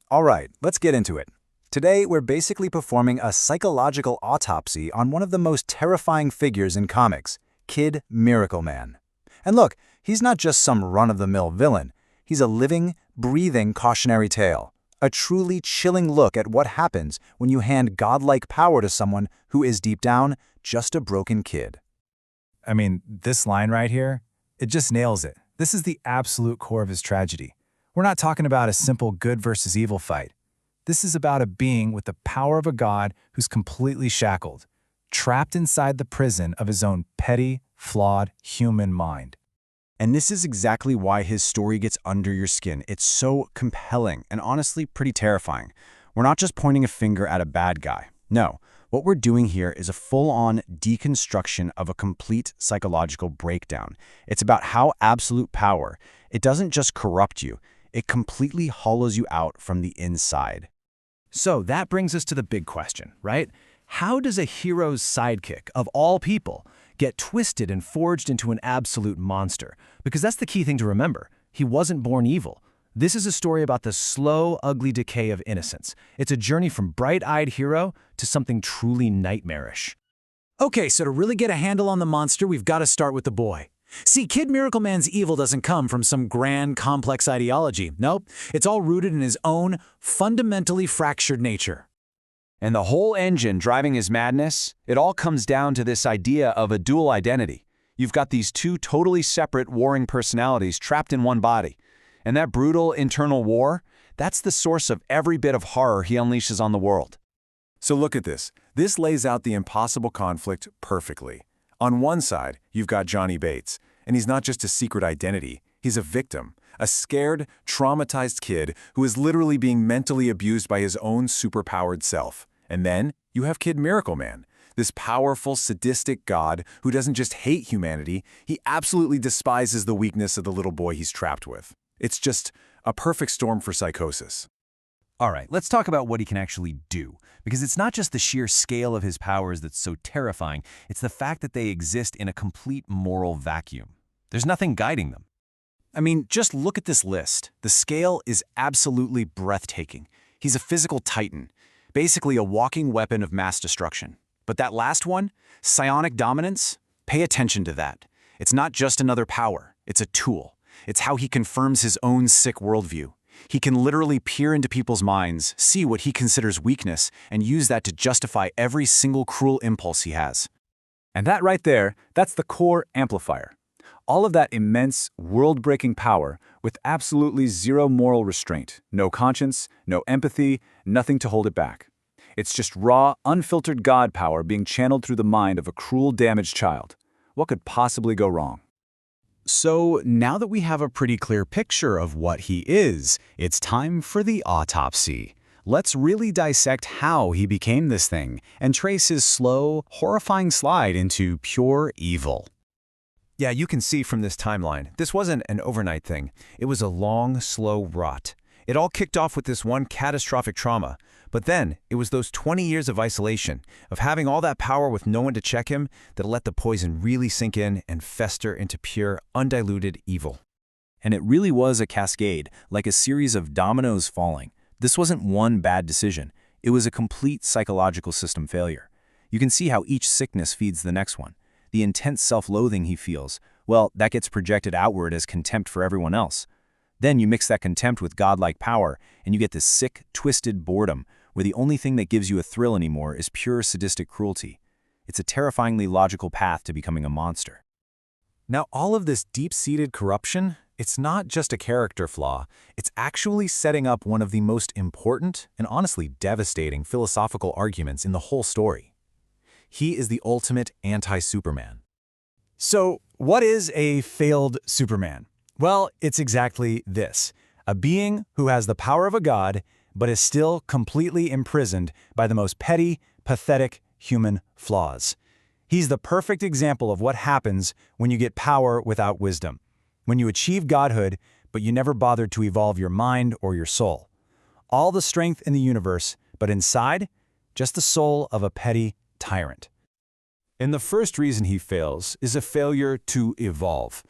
All right, let's get into it. Today, we're basically performing a psychological autopsy on one of the most terrifying figures in comics, Kid Miracle Man. And look, he's not just some run-of-the-mill villain. He's a living, breathing cautionary tale. A truly chilling look at what happens when you hand godlike power to someone who is deep down just a broken kid. I mean, this line right here, it just nails it. This is the absolute core of his tragedy. We're not talking about a simple good versus evil fight. This is about a being with the power of a god who's completely shackled, trapped inside the prison of his own petty, flawed human mind. And this is exactly why his story gets under your skin. It's so compelling and honestly pretty terrifying. We're not just pointing a finger at a bad guy. No, what we're doing here is a full-on deconstruction of a complete psychological breakdown. It's about how absolute power, it doesn't just corrupt you, it completely hollows you out from the inside. So that brings us to the big question, right? How does a hero's sidekick, of all people, get twisted and forged into an absolute monster? Because that's the key thing to remember. He wasn't born evil. This is a story about the slow, ugly decay of innocence. It's a journey from bright-eyed hero to something truly nightmarish. Okay, so to really get a handle on the monster, we've got to start with the boy. See, Kid Miracle Man's evil doesn't come from some grand, complex ideology. Nope, it's all rooted in his own fundamentally fractured nature. And the whole engine driving his madness, it all comes down to this idea of a dual identity. You've got these two totally separate warring personalities trapped in one body. And that brutal internal war, that's the source of every bit of horror he unleashes on the world. So look at this. This lays out the impossible conflict perfectly. On one side, you've got Johnny Bates, and he's not just a secret identity, he's a victim, a scared, traumatized kid who is literally being mentally abused by his own superpowered self. And then you have Kid Miracle Man, this powerful, sadistic god who doesn't just hate humanity, he absolutely despises the weakness of the little boy he's trapped with. It's just a perfect storm for psychosis. All right, let's talk about what he can actually do. Because it's not just the sheer scale of his powers that's so terrifying, it's the fact that they exist in a complete moral vacuum. There's nothing guiding them. I mean, just look at this list. The scale is absolutely breathtaking. He's a physical titan, basically a walking weapon of mass destruction. But that last one, psionic dominance, pay attention to that. It's not just another power, it's a tool. It's how he confirms his own sick worldview. He can literally peer into people's minds, see what he considers weakness, and use that to justify every single cruel impulse he has. And that right there, that's the core amplifier. All of that immense, world-breaking power with absolutely zero moral restraint, no conscience, no empathy, nothing to hold it back. It's just raw, unfiltered God power being channeled through the mind of a cruel, damaged child. What could possibly go wrong? So now that we have a pretty clear picture of what he is, it's time for the autopsy. Let's really dissect how he became this thing and trace his slow, horrifying slide into pure evil. Yeah, you can see from this timeline, this wasn't an overnight thing. It was a long, slow rot. It all kicked off with this one catastrophic trauma, but then it was those 20 years of isolation, of having all that power with no one to check him, that let the poison really sink in and fester into pure, undiluted evil. And it really was a cascade, like a series of dominoes falling. This wasn't one bad decision. It was a complete psychological system failure. You can see how each sickness feeds the next one. The intense self-loathing he feels, well, that gets projected outward as contempt for everyone else. Then you mix that contempt with godlike power, and you get this sick, twisted boredom, where the only thing that gives you a thrill anymore is pure sadistic cruelty. It's a terrifyingly logical path to becoming a monster. Now, all of this deep-seated corruption, it's not just a character flaw. It's actually setting up one of the most important and honestly devastating philosophical arguments in the whole story. He is the ultimate anti-Superman. So, what is a failed Superman? Well, it's exactly this. A being who has the power of a god, but is still completely imprisoned by the most petty, pathetic human flaws. He's the perfect example of what happens when you get power without wisdom. When you achieve godhood, but you never bothered to evolve your mind or your soul. All the strength in the universe, but inside, just the soul of a petty tyrant. And the first reason he fails is a failure to evolve.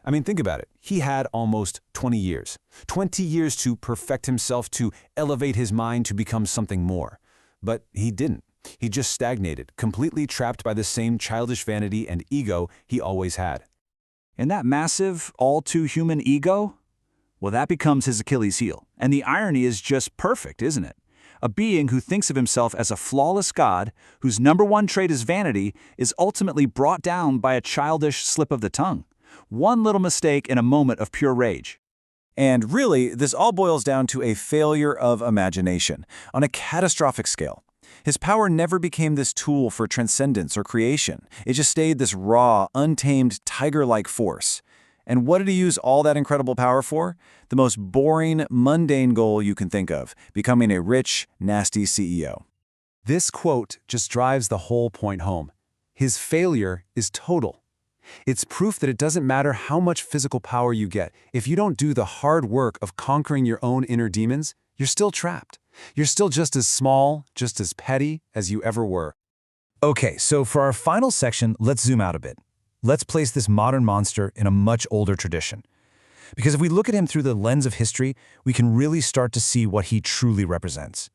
I mean, think about it. He had almost 20 years. 20 years to perfect himself, to elevate his mind to become something more. But he didn't. He just stagnated, completely trapped by the same childish vanity and ego he always had. And that massive, all-too-human ego? Well, that becomes his Achilles heel. And the irony is just perfect, isn't it? A being who thinks of himself as a flawless god, whose number one trait is vanity, is ultimately brought down by a childish slip of the tongue. One little mistake in a moment of pure rage. And really, this all boils down to a failure of imagination on a catastrophic scale. His power never became this tool for transcendence or creation. It just stayed this raw, untamed, tiger-like force. And what did he use all that incredible power for? The most boring, mundane goal you can think of, becoming a rich, nasty CEO. This quote just drives the whole point home. His failure is total. It's proof that it doesn't matter how much physical power you get. If you don't do the hard work of conquering your own inner demons, you're still trapped. You're still just as small, just as petty as you ever were. Okay, so for our final section, let's zoom out a bit. Let's place this modern monster in a much older tradition. Because if we look at him through the lens of history, we can really start to see what he truly represents.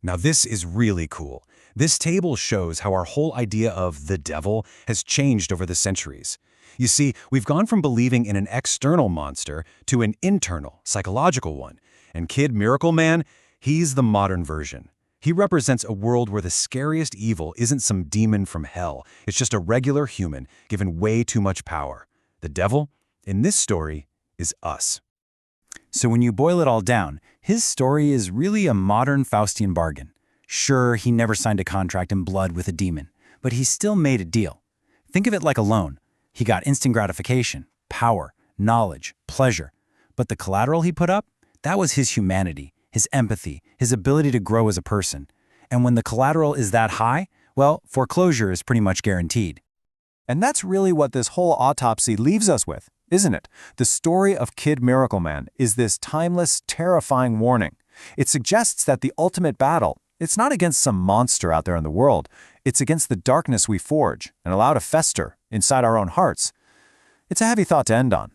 Now this is really cool. This table shows how our whole idea of the devil has changed over the centuries. You see, we've gone from believing in an external monster to an internal, psychological one. And Kid Miracle Man, he's the modern version. He represents a world where the scariest evil isn't some demon from hell. It's just a regular human given way too much power. The devil, in this story, is us. So when you boil it all down, his story is really a modern Faustian bargain. Sure, he never signed a contract in blood with a demon, but he still made a deal. Think of it like a loan. He got instant gratification, power, knowledge, pleasure. But the collateral he put up? That was his humanity, his empathy, his ability to grow as a person. And when the collateral is that high, well, foreclosure is pretty much guaranteed. And that's really what this whole autopsy leaves us with, isn't it? The story of Kid Miracle Man is this timeless, terrifying warning. It suggests that the ultimate battle, it's not against some monster out there in the world. It's against the darkness we forge and allow to fester inside our own hearts. It's a heavy thought to end on.